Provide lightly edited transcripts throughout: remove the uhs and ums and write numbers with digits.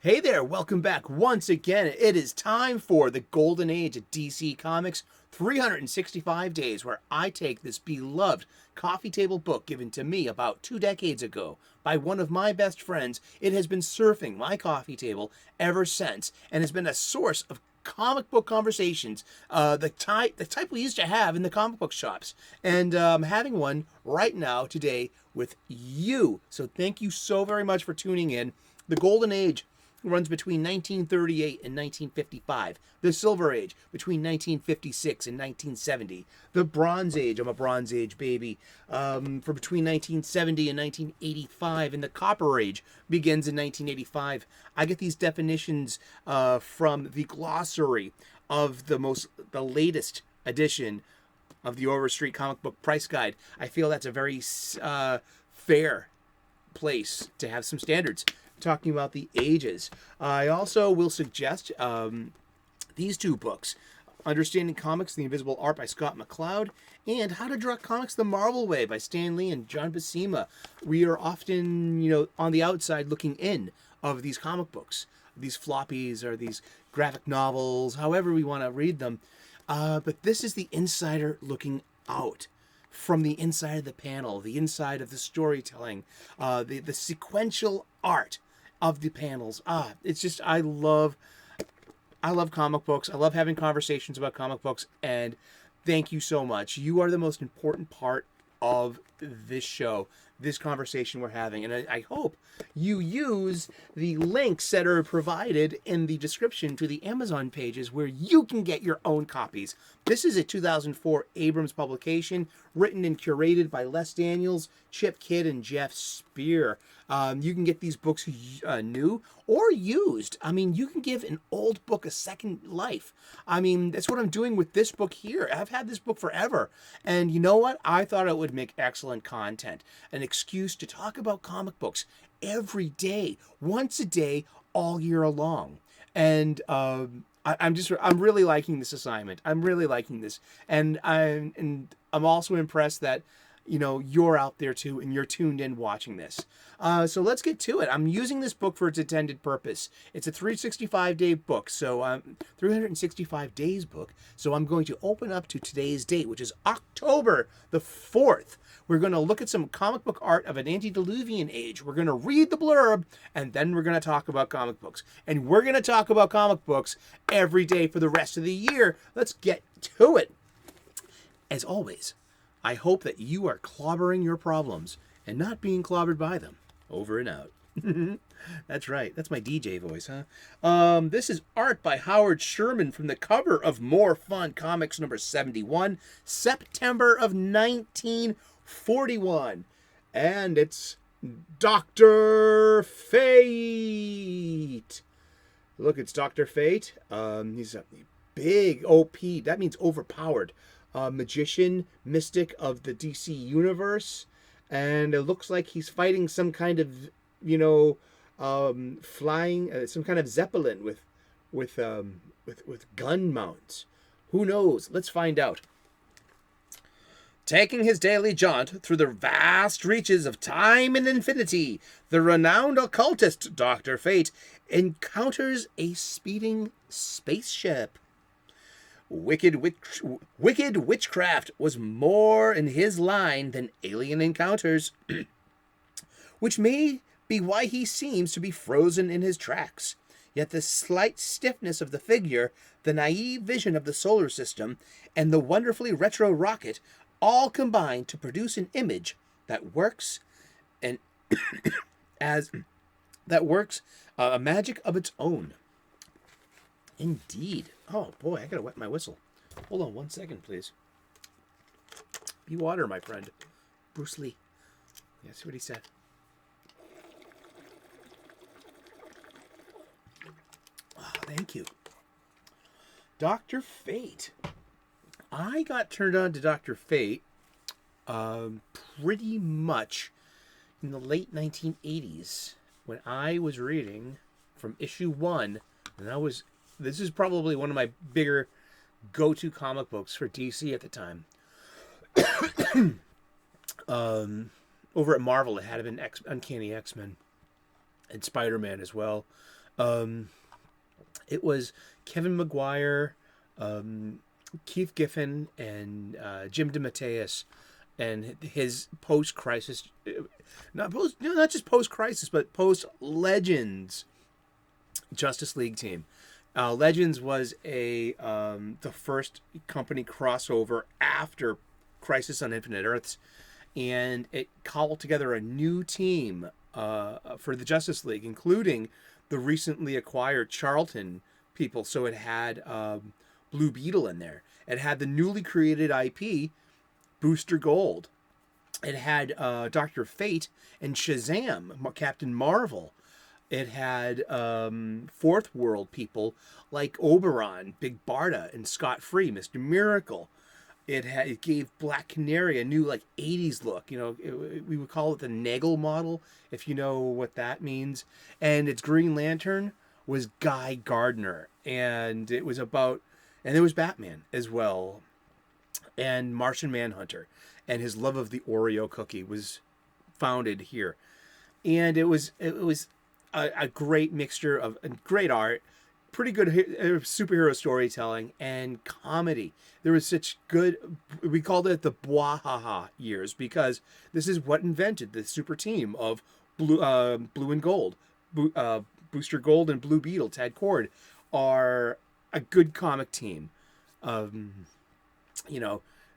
Hey there, welcome back once again. It is time for the golden age of DC Comics, 365 days, where I take this beloved coffee table book given to me about 2 decades ago by one of my best friends. It has been surfing my coffee table ever since and has been a source of comic book conversations, the type we used to have in the comic book shops. And I'm having one right now today with you. So thank you so very much for tuning in. The golden age runs between 1938 and 1955. The Silver Age between 1956 and 1970. The Bronze Age, I'm a Bronze Age baby, for between 1970 and 1985. And the Copper Age begins in 1985. I get these definitions from the glossary of the latest edition of the Overstreet Comic Book Price Guide. I feel that's a very fair place to have some standards talking about the ages. I also will suggest these two books, Understanding Comics, The Invisible Art by Scott McCloud, and How to Draw Comics the Marvel Way by Stan Lee and John Buscema. We are often, on the outside looking in of these comic books, these floppies or these graphic novels, however we want to read them. But this is the insider looking out. From the inside of the panel, the inside of the storytelling, the sequential art of the panels. It's just, I love comic books. I love having conversations about comic books, and thank you so much. You are the most important part of this show, this conversation we're having, and I hope you use the links that are provided in the description to the Amazon pages where you can get your own copies. This is a 2004 Abrams publication, written and curated by Les Daniels, Chip Kidd, and Geoff Spear. You can get these books new or used. I mean, you can give an old book a second life. I mean, that's what I'm doing with this book here. I've had this book forever. And you know what? I thought it would make excellent content. An excuse to talk about comic books every day, once a day, all year long. And I'm really liking this assignment. I'm really liking this. And I'm also impressed that you're out there too, and you're tuned in watching this. So let's get to it. I'm using this book for its intended purpose. It's a 365-day book, so 365 days book. So I'm going to open up to today's date, which is October the 4th. We're going to look at some comic book art of an antediluvian age. We're going to read the blurb, and then we're going to talk about comic books. And we're going to talk about comic books every day for the rest of the year. Let's get to it. As always, I hope that you are clobbering your problems and not being clobbered by them. Over and out. That's right. That's my DJ voice, huh? This is art by Howard Sherman from the cover of More Fun Comics number 71, September of 1941. And it's Dr. Fate. Look, it's Dr. Fate. He's a big OP. That means overpowered. Magician, mystic of the DC universe, and it looks like he's fighting some kind of, flying, some kind of zeppelin with gun mounts. Who knows? Let's find out. Taking his daily jaunt through the vast reaches of time and infinity, the renowned occultist Dr. Fate encounters a speeding spaceship. Wicked witchcraft was more in his line than alien encounters, which may be why he seems to be frozen in his tracks. Yet the slight stiffness of the figure, the naive vision of the solar system, and the wonderfully retro rocket all combine to produce an image that works a magic of its own. Indeed. Oh, boy, I gotta wet my whistle. Hold on 1 second, please. Be water, my friend. Bruce Lee. Yeah, see what he said. Oh, thank you. Dr. Fate. I got turned on to Dr. Fate pretty much in the late 1980s when I was reading from issue 1, and this is probably one of my bigger go-to comic books for DC at the time. Over at Marvel, it had been Uncanny X-Men and Spider-Man as well. It was Kevin Maguire, Keith Giffen, and Jim DeMatteis, and his post-crisis, not just post-crisis, but post-Legends Justice League team. Legends was the first company crossover after Crisis on Infinite Earths, and it cobbled together a new team for the Justice League, including the recently acquired Charlton people. So it had Blue Beetle in there. It had the newly created IP, Booster Gold. It had Dr. Fate and Shazam, Captain Marvel. It had Fourth World people like Oberon, Big Barda, and Scott Free, Mr. Miracle. It gave Black Canary a new 80s look. We would call it the Nagel model, if you know what that means. And its Green Lantern was Guy Gardner, and there was Batman as well, and Martian Manhunter, and his love of the Oreo cookie was founded here. And it was a great mixture of great art, pretty good superhero storytelling, and comedy. There was such good, we called it the Bwahaha years, because this is what invented the super team of Blue and Gold. Booster Gold and Blue Beetle, Tad Cord, are a good comic team.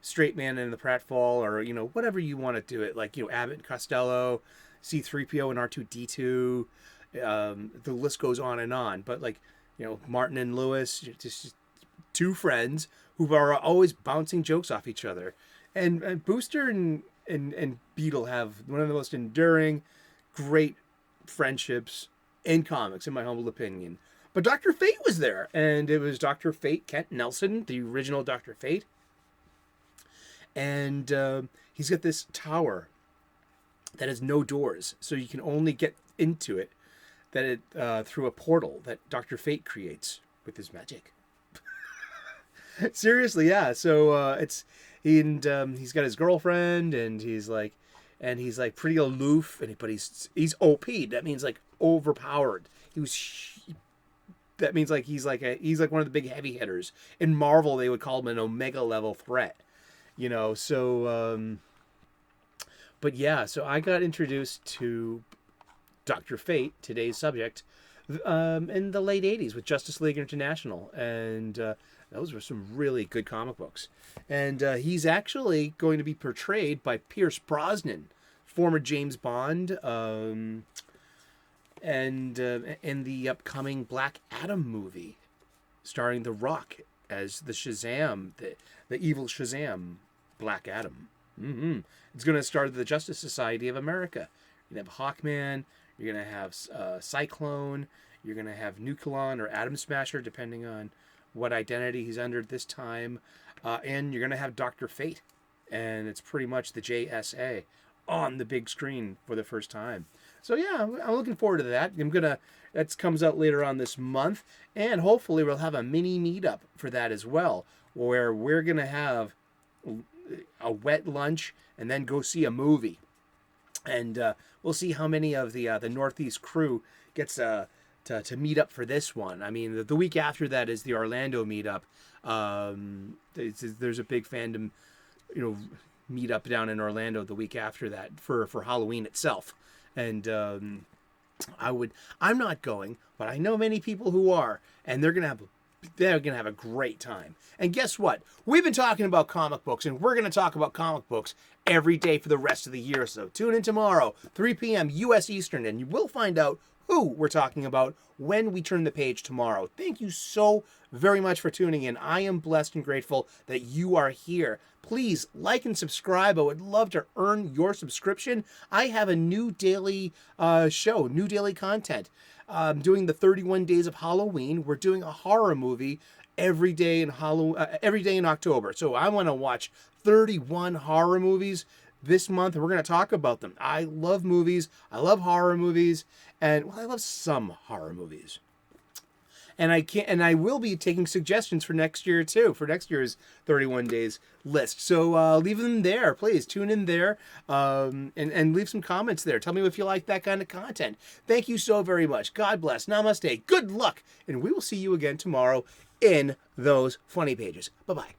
Straight Man and the Pratfall, or whatever you want to do it, Abbott and Costello, C-3PO and R2-D2. The list goes on and on, but Martin and Lewis, just two friends who are always bouncing jokes off each other. And Booster and Beetle have one of the most enduring, great friendships in comics, in my humble opinion. But Dr. Fate was there, and it was Dr. Fate, Kent Nelson, the original Dr. Fate. And he's got this tower that has no doors, so you can only get into it through a portal that Dr. Fate creates with his magic. Seriously, yeah. So he's got his girlfriend, and he's pretty aloof, but he's OP. That means overpowered. That means he's one of the big heavy hitters. In Marvel, they would call him an Omega level threat. So I got introduced to Dr. Fate, today's subject, in the late 80s with Justice League International. And those were some really good comic books. And he's actually going to be portrayed by Pierce Brosnan, former James Bond, and in the upcoming Black Adam movie, starring The Rock as the Shazam, the evil Shazam, Black Adam. Mm-hmm. It's going to star the Justice Society of America. You're going to have Hawkman. You're going to have Cyclone. You're going to have Nucleon or Atom Smasher, depending on what identity he's under at this time. And you're going to have Dr. Fate. And it's pretty much the JSA on the big screen for the first time. So yeah, I'm looking forward to that. That comes out later on this month. And hopefully we'll have a mini meetup for that as well, where we're going to have a wet lunch and then go see a movie. And we'll see how many of the Northeast crew gets to meet up for this one. I mean, the week after that is the Orlando meetup. There's a big fandom, meetup down in Orlando the week after that for Halloween itself. And I'm not going, but I know many people who are, and they're gonna have a great time. And guess what? We've been talking about comic books, and we're gonna talk about comic books every day for the rest of the year. So tune in tomorrow, 3 p.m. U.S. Eastern, and you will find out who we're talking about when we turn the page tomorrow. Thank you so very much for tuning in. I am blessed and grateful that you are here. Please like and subscribe. I would love to earn your subscription. I have a new daily show, new daily content. Doing the 31 days of Halloween. We're doing a horror movie every day in October. So I want to watch 31 horror movies this month. We're going to talk about them. I love movies. I love horror movies. And I love some horror movies. And I will be taking suggestions for next year too, for next year's 31 days list. So leave them there, please. Tune in there, and leave some comments there. Tell me if you like that kind of content. Thank you so very much. God bless. Namaste. Good luck, and we will see you again tomorrow in those funny pages. Bye-bye.